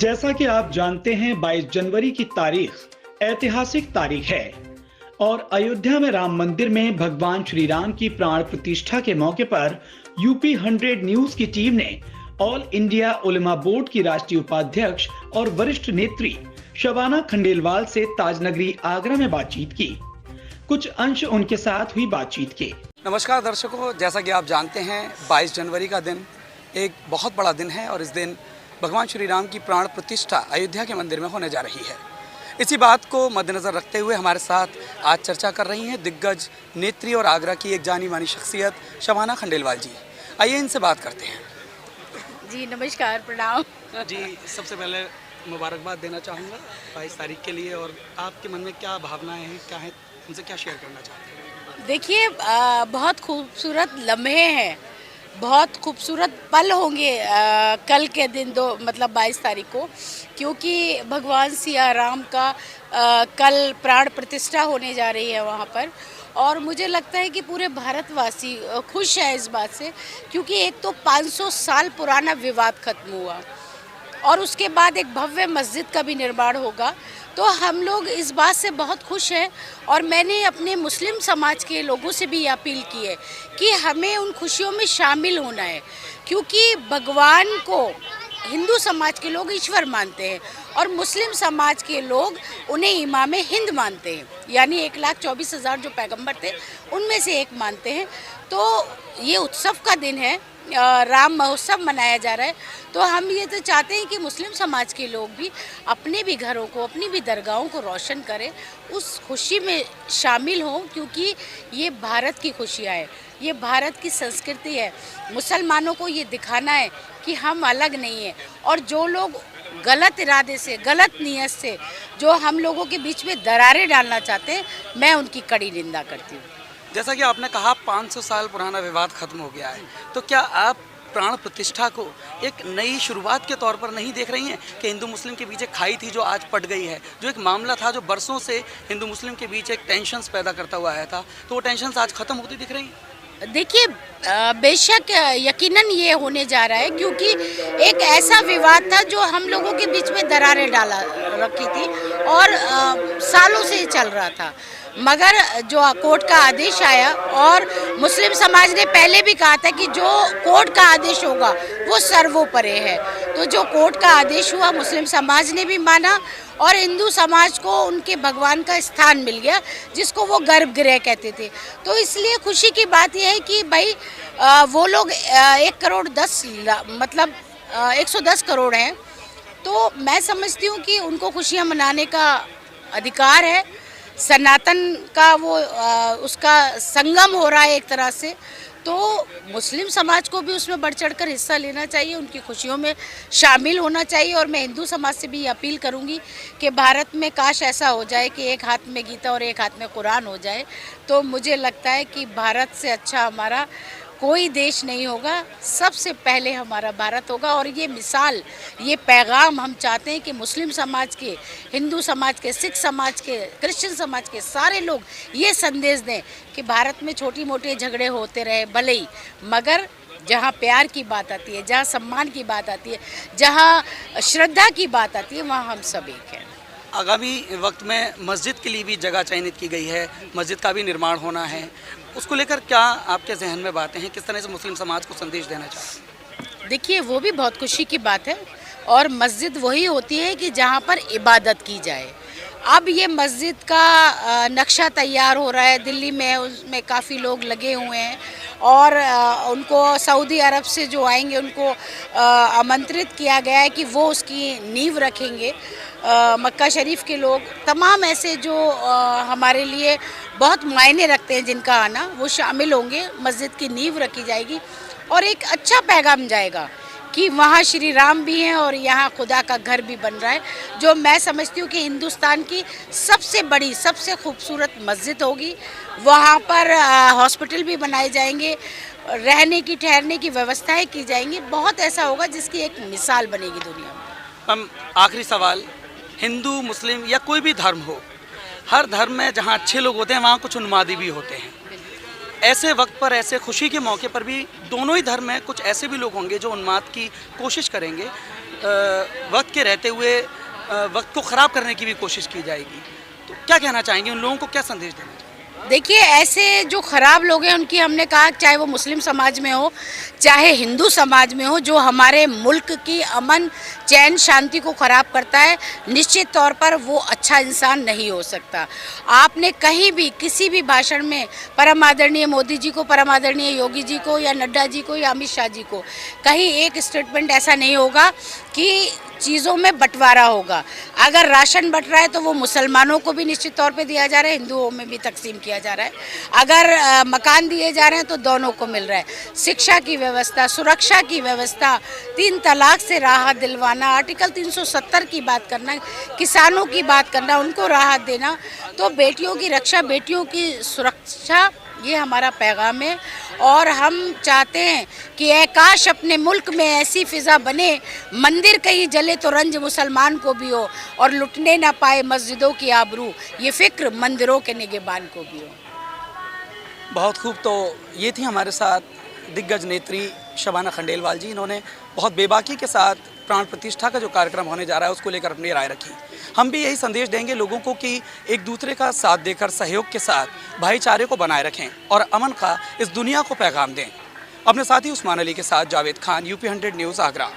जैसा कि आप जानते हैं 22 जनवरी की तारीख ऐतिहासिक तारीख है और अयोध्या में राम मंदिर में भगवान श्री राम की प्राण प्रतिष्ठा के मौके पर यूपी 100 न्यूज की टीम ने ऑल इंडिया उलेमा बोर्ड की राष्ट्रीय उपाध्यक्ष और वरिष्ठ नेत्री शबाना खंडेलवाल से ताजनगरी आगरा में बातचीत की। कुछ अंश उनके साथ हुई बातचीत के। नमस्कार दर्शकों, जैसा कि आप जानते हैं 22 जनवरी का दिन एक बहुत बड़ा दिन है और इस दिन भगवान श्री राम की प्राण प्रतिष्ठा अयोध्या के मंदिर में होने जा रही है। इसी बात को मद्देनज़र रखते हुए हमारे साथ आज चर्चा कर रही हैं दिग्गज नेत्री और आगरा की एक जानी मानी शख्सियत शबाना खंडेलवाल जी। आइए इनसे बात करते हैं। जी नमस्कार, प्रणाम जी, सबसे पहले मुबारकबाद देना चाहूँगा 22 तारीख के लिए। और आपके मन में क्या भावनाएं हैं, क्या है, उनसे क्या शेयर करना चाहते हैं? देखिए, बहुत खूबसूरत लम्हे हैं, बहुत खूबसूरत पल होंगे कल के दिन 22 तारीख को, क्योंकि भगवान सिया राम का कल प्राण प्रतिष्ठा होने जा रही है वहाँ पर। और मुझे लगता है कि पूरे भारतवासी खुश हैं इस बात से, क्योंकि एक तो 500 साल पुराना विवाद खत्म हुआ और उसके बाद एक भव्य मस्जिद का भी निर्माण होगा। तो हम लोग इस बात से बहुत खुश हैं और मैंने अपने मुस्लिम समाज के लोगों से भी अपील की है कि हमें उन खुशियों में शामिल होना है, क्योंकि भगवान को हिंदू समाज के लोग ईश्वर मानते हैं और मुस्लिम समाज के लोग उन्हें इमाम हिंद मानते हैं, यानी 1,24,000 जो पैगंबर थे उनमें से एक मानते हैं। तो ये उत्सव का दिन है, राम महोत्सव मनाया जा रहा है। तो हम ये तो चाहते हैं कि मुस्लिम समाज के लोग भी अपने भी घरों को, अपनी भी दरगाहों को रोशन करें, उस खुशी में शामिल हों, क्योंकि ये भारत की खुशियाँ है, ये भारत की संस्कृति है। मुसलमानों को ये दिखाना है कि हम अलग नहीं हैं, और जो लोग गलत इरादे से, गलत नीयत से जो हम लोगों के बीच में दरारें डालना चाहते हैं, मैं उनकी कड़ी निंदा करती हूँ। जैसा कि आपने कहा 500 साल पुराना विवाद खत्म हो गया है, तो क्या आप प्राण प्रतिष्ठा को एक नई शुरुआत के तौर पर नहीं देख रही हैं कि हिंदू मुस्लिम के बीच एक खाई थी जो आज पट गई है, जो एक मामला था जो बरसों से हिंदू मुस्लिम के बीच एक टेंशन्स पैदा करता हुआ आया था, तो वो टेंशन्स आज खत्म होती दिख रही हैं? देखिए, बेशक यकीनन ये होने जा रहा है, क्योंकि एक ऐसा विवाद था जो हम लोगों के बीच में दरारें डाला रखी थी और सालों से चल रहा था। मगर जो कोर्ट का आदेश आया, और मुस्लिम समाज ने पहले भी कहा था कि जो कोर्ट का आदेश होगा वो सर्वोपरि है, तो जो कोर्ट का आदेश हुआ मुस्लिम समाज ने भी माना और हिंदू समाज को उनके भगवान का स्थान मिल गया, जिसको वो गर्भगृह कहते थे। तो इसलिए खुशी की बात यह है कि भाई वो लोग 110 करोड़ हैं, तो मैं समझती हूँ कि उनको खुशियाँ मनाने का अधिकार है। सनातन का वो उसका संगम हो रहा है एक तरह से, तो मुस्लिम समाज को भी उसमें बढ़ चढ़कर हिस्सा लेना चाहिए, उनकी खुशियों में शामिल होना चाहिए। और मैं हिंदू समाज से भी अपील करूंगी कि भारत में काश ऐसा हो जाए कि एक हाथ में गीता और एक हाथ में कुरान हो जाए, तो मुझे लगता है कि भारत से अच्छा हमारा कोई देश नहीं होगा, सबसे पहले हमारा भारत होगा। और ये मिसाल, ये पैगाम हम चाहते हैं कि मुस्लिम समाज के, हिंदू समाज के, सिख समाज के, क्रिश्चियन समाज के सारे लोग ये संदेश दें कि भारत में छोटी मोटे झगड़े होते रहे भले ही, मगर जहाँ प्यार की बात आती है, जहाँ सम्मान की बात आती है, जहाँ श्रद्धा की बात आती है, वहाँ हम सब एक हैं। आगामी वक्त में मस्जिद के लिए भी जगह चयनित की गई है, मस्जिद का भी निर्माण होना है, उसको लेकर क्या आपके जहन में बातें हैं, किस तरह से मुस्लिम समाज को संदेश देना चाहते हैं? देखिए, वो भी बहुत खुशी की बात है, और मस्जिद वही होती है कि जहाँ पर इबादत की जाए। अब ये मस्जिद का नक्शा तैयार हो रहा है, दिल्ली में उसमें काफ़ी लोग लगे हुए हैं, और उनको सऊदी अरब से जो आएंगे उनको आमंत्रित किया गया है कि वो उसकी नींव रखेंगे। मक्का शरीफ के लोग, तमाम ऐसे जो हमारे लिए बहुत मायने रखते हैं, जिनका आना, वो शामिल होंगे। मस्जिद की नींव रखी जाएगी और एक अच्छा पैगाम जाएगा कि वहाँ श्री राम भी हैं और यहाँ खुदा का घर भी बन रहा है, जो मैं समझती हूँ कि हिंदुस्तान की सबसे बड़ी, सबसे खूबसूरत मस्जिद होगी। वहाँ पर हॉस्पिटल भी बनाए जाएंगे, रहने की, ठहरने की व्यवस्थाएं की जाएंगी। बहुत ऐसा होगा जिसकी एक मिसाल बनेगी दुनिया में। हम आखिरी सवाल, हिंदू मुस्लिम या कोई भी धर्म हो, हर धर्म में जहाँ अच्छे लोग होते हैं वहाँ कुछ उन्मादी भी होते हैं। ऐसे वक्त पर, ऐसे खुशी के मौके पर भी दोनों ही धर्म में कुछ ऐसे भी लोग होंगे जो उन्माद की कोशिश करेंगे। वक्त के रहते हुए वक्त को ख़राब करने की भी कोशिश की जाएगी। तो क्या कहना चाहेंगे, उन लोगों को क्या संदेश देना चाहेंगे? देखिए, ऐसे जो खराब लोग हैं उनकी हमने कहा, चाहे वो मुस्लिम समाज में हो चाहे हिंदू समाज में हो, जो हमारे मुल्क की अमन चैन शांति को ख़राब करता है, निश्चित तौर पर वो अच्छा इंसान नहीं हो सकता। आपने कहीं भी किसी भी भाषण में परम आदरणीय मोदी जी को, परम आदरणीय योगी जी को या नड्डा जी को या अमित शाह जी को, कहीं एक स्टेटमेंट ऐसा नहीं होगा कि चीज़ों में बंटवारा होगा। अगर राशन बंट रहा है तो वो मुसलमानों को भी निश्चित तौर पे दिया जा रहा है, हिंदुओं में भी तकसीम किया जा रहा है। अगर मकान दिए जा रहे हैं तो दोनों को मिल रहा है। शिक्षा की व्यवस्था, सुरक्षा की व्यवस्था, 3 तलाक से राहत दिलवाना, आर्टिकल 370 की बात करना, किसानों की बात करना, उनको राहत देना, तो बेटियों की रक्षा, बेटियों की सुरक्षा, ये हमारा पैगाम है। और हम चाहते हैं कि काश अपने मुल्क में ऐसी फ़िज़ा बने, मंदिर कहीं जले तो रंज मुसलमान को भी हो और लुटने ना पाए मस्जिदों की आबरू, ये फ़िक्र मंदिरों के निगहबान को भी हो। बहुत खूब। तो ये थी हमारे साथ दिग्गज नेत्री शबाना खंडेलवाल जी। इन्होंने बहुत बेबाकी के साथ प्राण प्रतिष्ठा का जो कार्यक्रम होने जा रहा है उसको लेकर अपनी राय रखी। हम भी यही संदेश देंगे लोगों को कि एक दूसरे का साथ देकर, सहयोग के साथ भाईचारे को बनाए रखें और अमन का इस दुनिया को पैगाम दें। अपने साथी उस्मान अली के साथ जावेद खान, UP 100 न्यूज़, आगरा।